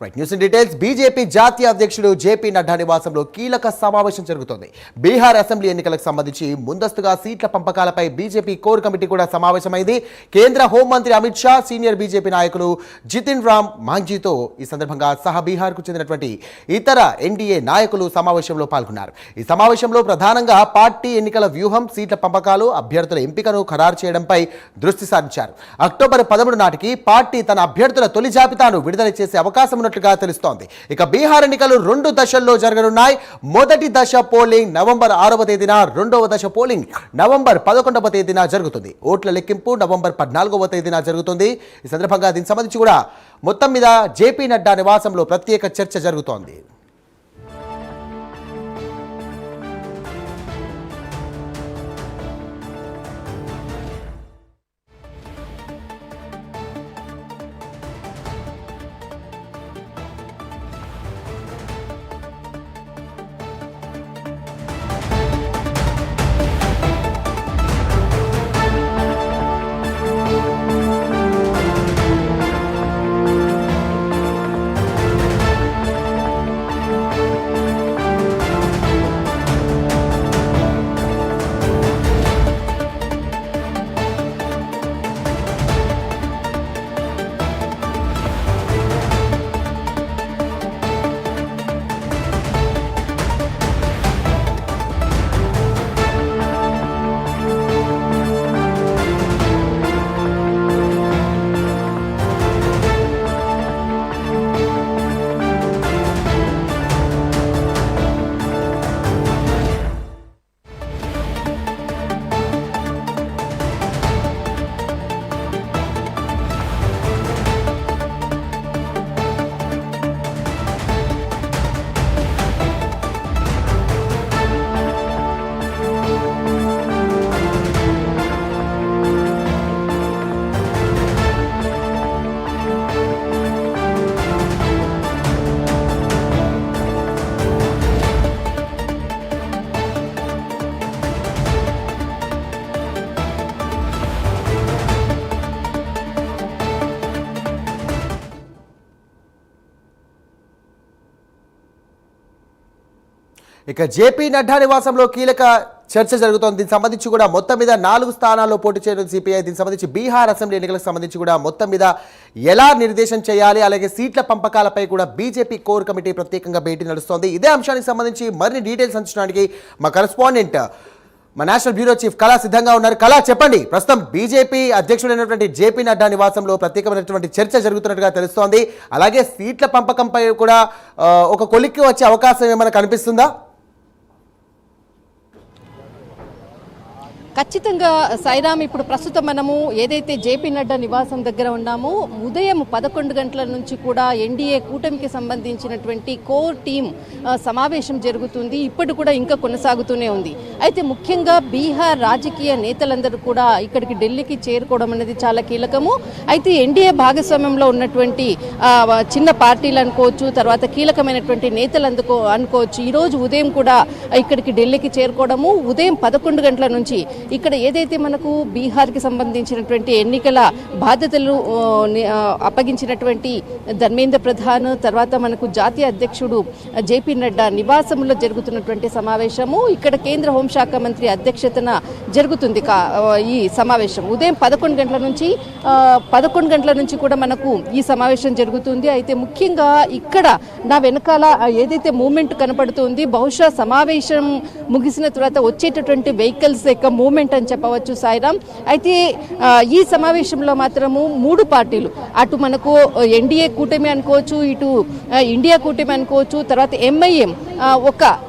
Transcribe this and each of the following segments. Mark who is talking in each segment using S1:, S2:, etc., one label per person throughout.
S1: Right news details. BJP జాతీయ అధ్యక్షుడు JP Nadda నివాసంలో కీలక సమావేశం జరుగుతోంది. బీహార్ అసెంబ్లీ ఎన్నికలకు సంబంధించి ముందస్తుగా సీట్ల పంపకాలపై బీజేపీ కోర్ కమిటీ కూడా సమావేశమైంది. కేంద్ర హోంమంత్రి అమిత్ షా, సీనియర్ బీజేపీ నాయకులు జితిన్ రామ్ మాంఝీతో ఈ సందర్భంగా సహా బీహార్కు చెందినటువంటి ఇతర ఎన్డీఏ నాయకులు సమావేశంలో పాల్గొన్నారు. ఈ సమావేశంలో ప్రధానంగా పార్టీ ఎన్నికల వ్యూహం, సీట్ల పంపకాలు, అభ్యర్థుల ఎంపికను ఖరారు చేయడంపై దృష్టి సారించారు. అక్టోబర్ 13 నాటికి పార్టీ తన అభ్యర్థుల తొలి జాబితాను విడుదల చేసే అవకాశం ఉన్నట్లుగా తెలుస్తోంది. ఇక బీహార్ ఎన్నికలు 2 దశల్లో జరగనున్నాయి. మొదటి దశ పోలింగ్ నవంబర్ 6వ తేదీన, రెండవ దశ పోలింగ్ నవంబర్ 11వ తేదీన జరుగుతుంది. ఓట్ల లెక్కింపు నవంబర్ 14వ తేదీన జరుగుతుంది. ఈ సందర్భంగా దీనికి సంబంధించి కూడా మొత్తం మీద జేపీ నడ్డా నివాసంలో ప్రత్యేక చర్చ జరుగుతోంది. ఇక జేపీ నడ్డా నివాసంలో కీలక చర్చ జరుగుతోంది. దీనికి సంబంధించి కూడా మొత్తం మీద 4 స్థానాల్లో పోటీ చేయనుంది సిపిఐ. దీనికి సంబంధించి బీహార్ అసెంబ్లీ ఎన్నికలకు సంబంధించి కూడా మొత్తం మీద ఎలా నిర్దేశం చేయాలి, అలాగే సీట్ల పంపకాలపై కూడా బీజేపీ కోర్ కమిటీ ప్రత్యేకంగా భేటీ నడుస్తోంది. ఇదే అంశానికి సంబంధించి మరిన్ని డీటెయిల్స్ అందించడానికి మా కరెస్పాండెంట్, మా నేషనల్ బ్యూరో చీఫ్ కళా సిద్ధంగా ఉన్నారు. కళా, చెప్పండి. ప్రస్తుతం బీజేపీ అధ్యక్షుడైనటువంటి జేపీ నడ్డా నివాసంలో ప్రత్యేకమైనటువంటి చర్చ జరుగుతున్నట్టుగా తెలుస్తోంది. అలాగే సీట్ల పంపకంపై కూడా ఒక కొలిక్కి వచ్చే అవకాశం ఏమైనా కనిపిస్తుందా?
S2: ఖచ్చితంగా సాయిరామ్, ఇప్పుడు ప్రస్తుతం మనము ఏదైతే జేపీ నడ్డా నివాసం దగ్గర ఉన్నామో ఉదయం 11 గంటల నుంచి కూడా ఎన్డీఏ కూటమికి సంబంధించినటువంటి కోర్ టీం సమావేశం జరుగుతుంది. ఇప్పటి కూడా ఇంకా కొనసాగుతూనే ఉంది. అయితే ముఖ్యంగా బీహార్ రాజకీయ నేతలందరూ కూడా ఇక్కడికి ఢిల్లీకి చేరుకోవడం అనేది చాలా కీలకము. అయితే ఎన్డీఏ భాగస్వామ్యంలో ఉన్నటువంటి చిన్న పార్టీలు అనుకోవచ్చు, తర్వాత కీలకమైనటువంటి నేతలు అనుకోవచ్చు, ఈరోజు ఉదయం కూడా ఇక్కడికి ఢిల్లీకి చేరుకోవడము. ఉదయం 11 గంటల నుంచి ఇక్కడ ఏదైతే మనకు బీహార్కి సంబంధించినటువంటి ఎన్నికల బాధ్యతలు అప్పగించినటువంటి ధర్మేంద్ర ప్రధాన్, తర్వాత మనకు జాతీయ అధ్యక్షుడు జేపీ నడ్డా నివాసంలో జరుగుతున్నటువంటి సమావేశము. ఇక్కడ కేంద్ర హోంశాఖ మంత్రి అధ్యక్షతన జరుగుతుంది ఈ సమావేశం. ఉదయం 11 గంటల నుంచి కూడా మనకు ఈ సమావేశం జరుగుతుంది. అయితే ముఖ్యంగా ఇక్కడ నా వెనకాల ఏదైతే మూవ్మెంట్ కనపడుతుంది, బహుశా సమావేశం ముగిసిన తర్వాత వచ్చేటటువంటి వెహికల్స్ యొక్క మూవ్మెంట్ అని చెప్పవచ్చు సాయిరామ్. అయితే ఈ సమావేశంలో మాత్రము 3 పార్టీలు, అటు మనకు ఎన్డీఏ కూటమి అనుకోవచ్చు, ఇటు ఇండియా కూటమి అనుకోవచ్చు, తర్వాత ఎంఐఎం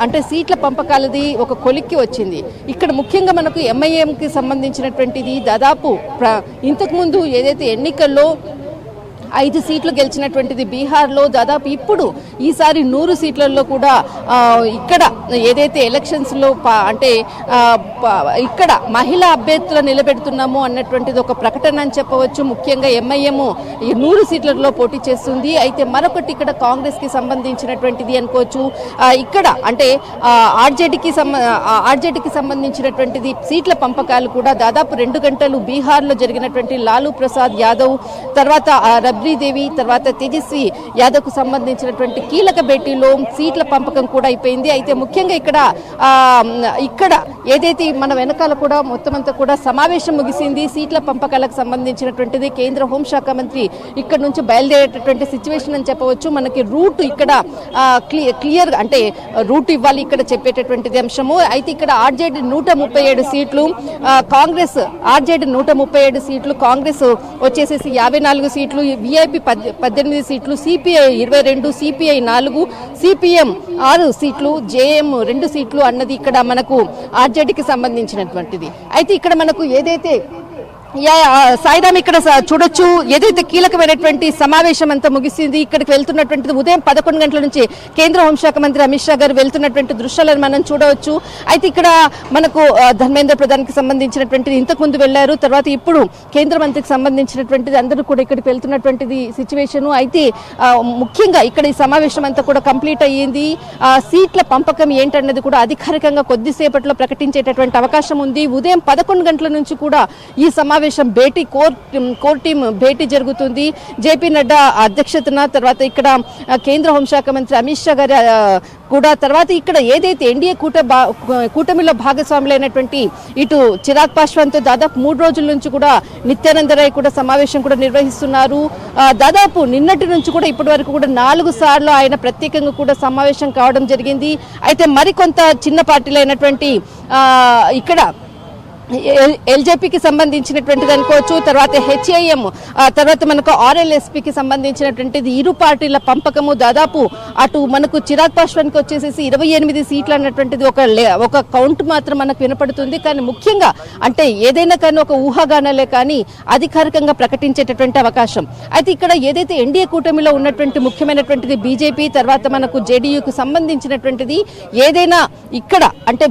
S2: అంటే సీట్ల పంపకాలది ఒక కొలిక్కి వచ్చింది. ఇక్కడ ముఖ్యంగా మనకు ఎంఐఎంకి సంబంధించినటువంటిది దాదాపు ఇంతకుముందు ఏదైతే ఎన్నికల్లో 5 సీట్లు గెలిచినటువంటిది బీహార్లో, దాదాపు ఇప్పుడు ఈసారి 100 సీట్లలో కూడా ఇక్కడ ఏదైతే ఎలక్షన్స్లో అంటే ఇక్కడ మహిళా అభ్యర్థులు నిలబెడుతున్నాము అన్నటువంటిది ఒక ప్రకటన అని చెప్పవచ్చు. ముఖ్యంగా ఎంఐఎం 100 సీట్లలో పోటీ చేస్తుంది. అయితే మరొకటి ఇక్కడ కాంగ్రెస్కి సంబంధించినటువంటిది అనుకోవచ్చు. ఇక్కడ అంటే ఆర్జేడీకి సంబంధించినటువంటిది సీట్ల పంపకాలు కూడా దాదాపు 2 గంటలు బీహార్లో జరిగినటువంటి లాలూ ప్రసాద్ యాదవ్, తర్వాత రబ్రీదేవి తర్వాత తేజస్వి యాదవ్కు సంబంధించినటువంటి కీలక భేటీలో సీట్ల పంపకం కూడా అయిపోయింది. అయితే ముఖ్యంగా ఇక్కడ ఏదైతే మన వెనకాల కూడా మొత్తం అంతా కూడా సమావేశం ముగిసింది. సీట్ల పంపకాలకు సంబంధించినటువంటిది కేంద్ర హోంశాఖ మంత్రి ఇక్కడ నుంచి బయలుదేరేటటువంటి సిచ్యువేషన్ అని చెప్పవచ్చు. మనకి రూట్ ఇక్కడ క్లియర్ అంటే రూట్ ఇవ్వాలి ఇక్కడ చెప్పేటటువంటిది అంశము. అయితే ఇక్కడ ఆర్జేడీ 137 సీట్లు, కాంగ్రెస్ ఆర్జేడీ 137 సీట్లు, కాంగ్రెస్ వచ్చేసేసి 54 సీట్లు, విఐపి 18 సీట్లు, సిపిఐ 22, సిపిఐ 4, సిపిఎం 6 సీట్లు, జేఎం 2 సీట్లు అన్నది ఇక్కడ మనకు ఆర్జేడీకి సంబంధించినటువంటిది. అయితే ఇక్కడ మనకు ఏదైతే సాయిరామ్ ఇక్కడ చూడొచ్చు ఏదైతే కీలకమైనటువంటి సమావేశం అంతా ముగిసింది. ఇక్కడికి వెళ్తున్నటువంటిది ఉదయం 11 గంటల నుంచి కేంద్ర హోంశాఖ మంత్రి అమిత్ షా గారు వెళ్తున్నటువంటి దృశ్యాలను మనం చూడవచ్చు. అయితే ఇక్కడ మనకు ధర్మేంద్ర ప్రధాన్కి సంబంధించినటువంటిది ఇంతకు ముందు వెళ్లారు, తర్వాత ఇప్పుడు కేంద్ర మంత్రికి సంబంధించినటువంటిది అందరూ కూడా ఇక్కడికి వెళ్తున్నటువంటిది సిచ్యువేషన్. అయితే ముఖ్యంగా ఇక్కడ ఈ సమావేశం అంతా కూడా కంప్లీట్ అయ్యింది. సీట్ల పంపకం ఏంటన్నది కూడా అధికారికంగా కొద్దిసేపట్లో ప్రకటించేటటువంటి అవకాశం ఉంది. ఉదయం 11 గంటల నుంచి కూడా ఈ సమావేశం భేటీ కోర్ టీం భేటీ జరుగుతుంది. జేపీ నడ్డా అధ్యక్షతన, తర్వాత ఇక్కడ కేంద్ర హోంశాఖ మంత్రి అమిత్ షా గారి కూడా, తర్వాత ఇక్కడ ఏదైతే ఎన్డీఏ కూటమిలో భాగస్వాములైనటువంటి ఇటు చిరాగ్ పాస్వాన్తో దాదాపు 3 రోజుల నుంచి కూడా నిత్యానంద రాయ్ కూడా సమావేశం కూడా నిర్వహిస్తున్నారు. దాదాపు నిన్నటి నుంచి కూడా ఇప్పటి వరకు కూడా 4 సార్లు ఆయన ప్రత్యేకంగా కూడా సమావేశం కావడం జరిగింది. అయితే మరికొంత చిన్న పార్టీలైనటువంటి ఇక్కడ ఎల్జేపీకి సంబంధించినటువంటిది అనుకోవచ్చు, తర్వాత హెచ్ఐఎం, తర్వాత మనకు ఆర్ఎల్ఎస్పీకి సంబంధించినటువంటిది ఇరు పార్టీల పంపకము. దాదాపు అటు మనకు చిరాగ్ పాస్వాన్కి వచ్చేసేసి 28 సీట్లు అన్నటువంటిది ఒక కౌంట్ మాత్రం మనకు వినపడుతుంది. కానీ ముఖ్యంగా అంటే ఏదైనా కానీ ఒక ఊహాగానాలే కానీ అధికారికంగా ప్రకటించేటటువంటి అవకాశం. అయితే ఇక్కడ ఏదైతే ఎన్డీఏ కూటమిలో ఉన్నటువంటి ముఖ్యమైనటువంటిది బీజేపీ, తర్వాత మనకు జేడీయూకు సంబంధించినటువంటిది ఏదైనా ఇక్కడ అంటే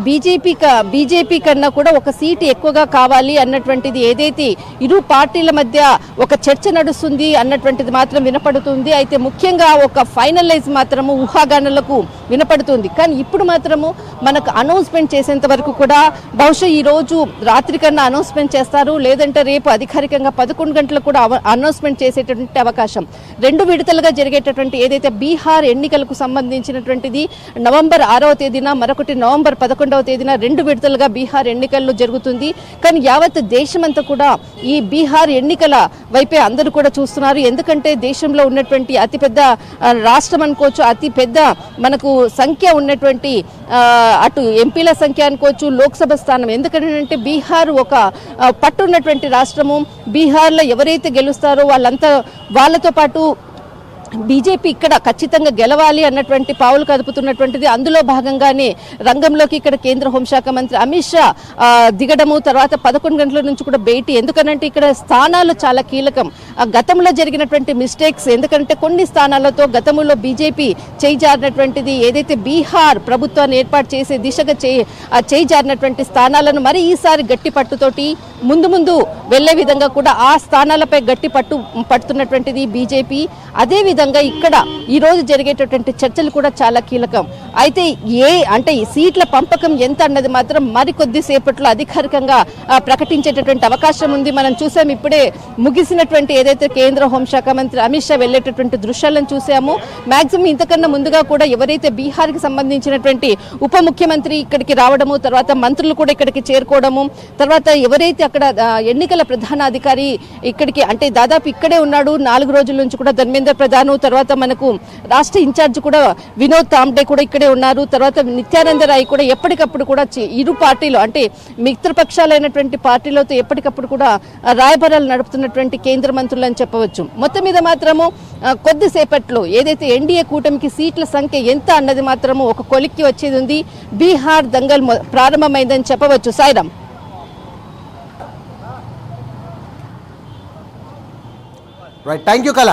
S2: బీజేపీ కన్నా కూడా ఒక సీట్ ఎక్కువగా కావాలి అన్నటువంటిది ఏదైతే ఇరు పార్టీల మధ్య ఒక చర్చ నడుస్తుంది అన్నటువంటిది మాత్రం వినపడుతుంది. అయితే ముఖ్యంగా ఒక ఫైనలైజ్ మాత్రము ఊహాగానాలకు వినపడుతుంది. కానీ ఇప్పుడు మాత్రము మనకు అనౌన్స్మెంట్ చేసేంత వరకు కూడా బహుశా ఈ రోజు రాత్రి కన్నా అనౌన్స్మెంట్ చేస్తారు, లేదంటే రేపు అధికారికంగా 11 గంటలకు కూడా అనౌన్స్మెంట్ చేసేటటువంటి అవకాశం. 2 విడతలుగా జరిగేటటువంటి ఏదైతే బీహార్ ఎన్నికలకు సంబంధించినటువంటిది నవంబర్ 6వ తేదీన, మరొకటి నవంబర్ 11వ తేదీన 2 విడతలుగా బీహార్ ఎన్నికల్లో జరుగుతుంది. కానీ యావత్ దేశమంతా కూడా ఈ బీహార్ ఎన్నికల వైపే అందరూ కూడా చూస్తున్నారు. ఎందుకంటే దేశంలో ఉన్నటువంటి అతిపెద్ద రాష్ట్రం అనుకోవచ్చు, అతిపెద్ద మనకు సంఖ్య ఉన్నటువంటి అటు ఎంపీల సంఖ్య అనుకోవచ్చు, లోక్సభ స్థానం. ఎందుకంటే బీహార్ ఒక పట్టున్నటువంటి రాష్ట్రము. బీహార్లో ఎవరైతే గెలుస్తారో వాళ్ళతో పాటు బీజేపీ ఇక్కడ ఖచ్చితంగా గెలవాలి అన్నటువంటి పావులు కదుపుతున్నటువంటిది. అందులో భాగంగానే రంగంలోకి ఇక్కడ కేంద్ర హోంశాఖ మంత్రి అమిత్ షా దిగడము, తర్వాత 11 గంటల నుంచి కూడా భేటీ. ఎందుకనంటే ఇక్కడ స్థానాలు చాలా కీలకం. గతంలో జరిగినటువంటి మిస్టేక్స్, ఎందుకంటే కొన్ని స్థానాలతో గతంలో బీజేపీ చేయి జారినటువంటిది ఏదైతే బీహార్ ప్రభుత్వాన్ని ఏర్పాటు చేసే దిశగా చేయి జారినటువంటి స్థానాలను మరి ఈసారి గట్టి పట్టుతోటి ముందు వెళ్లే విధంగా కూడా ఆ స్థానాలపై గట్టి పడుతున్నటువంటిది బీజేపీ. అదేవిధంగా ఇక్కడ ఈ రోజు జరిగేటటువంటి చర్చలు కూడా చాలా కీలకం. అయితే అంటే ఈ సీట్ల పంపకం ఎంత అన్నది మాత్రం మరికొద్ది సేపట్లో అధికారికంగా ప్రకటించేటటువంటి అవకాశం ఉంది. మనం చూసాం ఇప్పుడే ముగిసినటువంటి ఏదైతే కేంద్ర హోంశాఖ మంత్రి అమిత్ షా వెళ్లేటటువంటి దృశ్యాలను చూసాము. మాక్సిమం ఇంతకన్నా ముందుగా కూడా ఎవరైతే బీహార్కి సంబంధించినటువంటి ఉప ముఖ్యమంత్రి ఇక్కడికి రావడము, తర్వాత మంత్రులు కూడా ఇక్కడికి చేరుకోవడము, తర్వాత ఎవరైతే అక్కడ ఎన్నికల ప్రధానాధికారి ఇక్కడికి అంటే దాదాపు ఇక్కడే ఉన్నాడు 4 రోజుల నుంచి కూడా ధర్మేంద్ర ప్రధాన్, తర్వాత మనకు రాష్ట్ర ఇన్ఛార్జ్ కూడా వినోద్ తామ్డే కూడా ఇక్కడే ఉన్నారు. తర్వాత నిత్యానంద రాయ్ కూడా ఎప్పటికప్పుడు కూడా ఇరు పార్టీలు అంటే మిత్రపక్షాలైనటువంటి పార్టీలతో ఎప్పటికప్పుడు కూడా రాయబారాలు నడుపుతున్నటువంటి కేంద్ర మంత్రులు అని చెప్పవచ్చు. మొత్తం మీద మాత్రము కొద్దిసేపట్లో ఏదైతే ఎన్డీఏ కూటమికి సీట్ల సంఖ్య ఎంత అన్నది మాత్రము ఒక కొలిక్కి వచ్చేది ఉంది. బీహార్ దంగల్ ప్రారంభమైందని చెప్పవచ్చు. సాయిరామ్.
S1: రైట్, థ్యాంక్ యూ కళ.